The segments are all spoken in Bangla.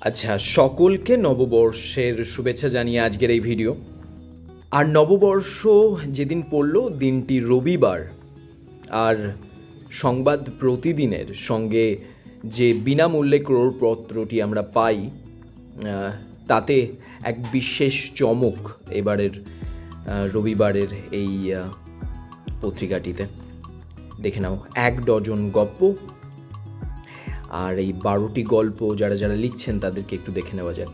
আচ্ছা, সকলকে নববর্ষের শুভেচ্ছা জানিয়ে আজকের এই ভিডিও। আর নববর্ষ যেদিন পড়ল দিনটি রবিবার, আর সংবাদ প্রতিদিনের সঙ্গে যে বিনামূল্যে ক্রয়পত্রটি আমরা পাই, তাতে এক বিশেষ চমক এবারের রবিবারের এই পত্রিকাটিতে। দেখে নাও, 1 ডজন গল্প, আর এই 12টি গল্প যারা লিখছেন তাদেরকে একটু দেখে নেওয়া যাক।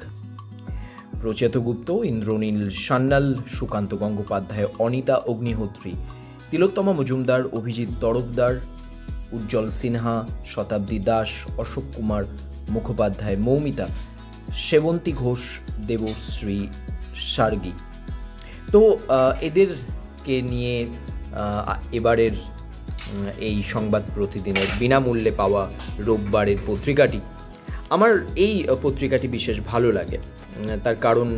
প্রচেত গুপ্ত, ইন্দ্রনীল সান্যাল, সুকান্ত গঙ্গোপাধ্যায়, অনিতা অগ্নিহোত্রী, তিলোত্তমা মজুমদার, অভিজিৎ তরফদার, উজ্জ্বল সিনহা, শতাব্দী দাস, অশোক কুমার মুখোপাধ্যায়, মৌমিতা, সেবন্তী ঘোষ, দেবশ্রী সার্গী। তো এদেরকে নিয়ে এবারের এই সংবাদ প্রতিদিনের বিনামূল্যে পাওয়া রোববারের পত্রিকাটি, আমার এই পত্রিকাটি বিশেষ ভালো লাগে। তার কারণ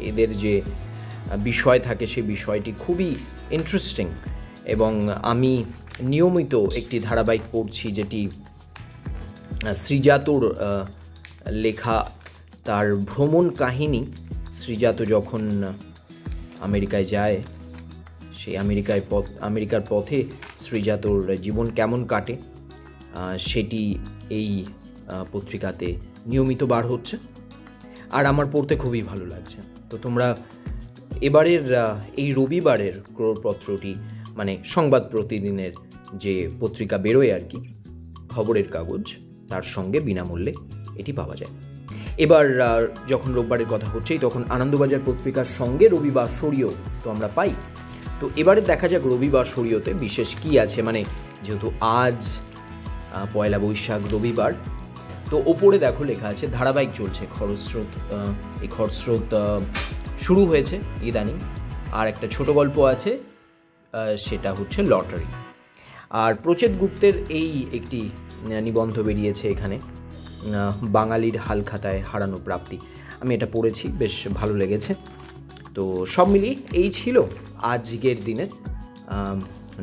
এদের যে বিষয় থাকে সেই বিষয়টি খুবই ইন্টারেস্টিং, এবং আমি নিয়মিত একটি ধারাবাহিক পড়ছি যেটি শ্রীজাতর লেখা, তার ভ্রমণ কাহিনী। শ্রীজাত যখন আমেরিকায় যায়, সেই আমেরিকার পথে শ্রীজাতর জীবন কেমন কাটে সেটি এই পত্রিকাতে নিয়মিত বার হচ্ছে, আর আমার পড়তে খুবই ভালো লাগছে। তো তোমরা এবারের এই রবিবারের ক্রয়পত্রটি, মানে সংবাদ প্রতিদিনের যে পত্রিকা বেরোয় আর কি, খবরের কাগজ, তার সঙ্গে বিনামূল্যে এটি পাওয়া যায়। এবার যখন রোববারের কথা হচ্ছেই, তখন আনন্দবাজার পত্রিকার সঙ্গে রবিবাসরীয় তো আমরা পাই। তো এবারে দেখা যাক রবিবাসরীয়তে বিশেষ কি আছে। মানে যেহেতু আজ পয়লা বৈশাখ, রবিবার, তো ওপরে দেখো লেখা আছে ধারাবাহিক চলছে খরস্রোত। এই খরস্রোত শুরু হয়েছে ইদানিং। আর একটা ছোট গল্প আছে, সেটা হচ্ছে লটারি। আর প্রচেত গুপ্তের এই একটি নিবন্ধ বেরিয়েছে এখানে, বাঙালির হালখাতায় হারানো প্রাপ্তি। আমি এটা পড়েছি, বেশ ভালো লেগেছে। তো সব মিলিয়ে এই ছিল আজকের দিনের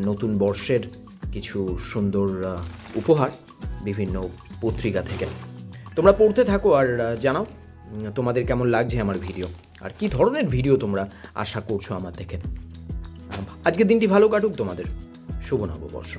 নতুন বর্ষের কিছু সুন্দর উপহার বিভিন্ন পত্রিকা থেকে। তোমরা পড়তে থাকো আর জানাও তোমাদের কেমন লাগছে আমার ভিডিও, আর কি ধরনের ভিডিও তোমরা আশা করছো আমার থেকে। আজকের দিনটি ভালো কাটুক তোমাদের। শুভ নববর্ষ।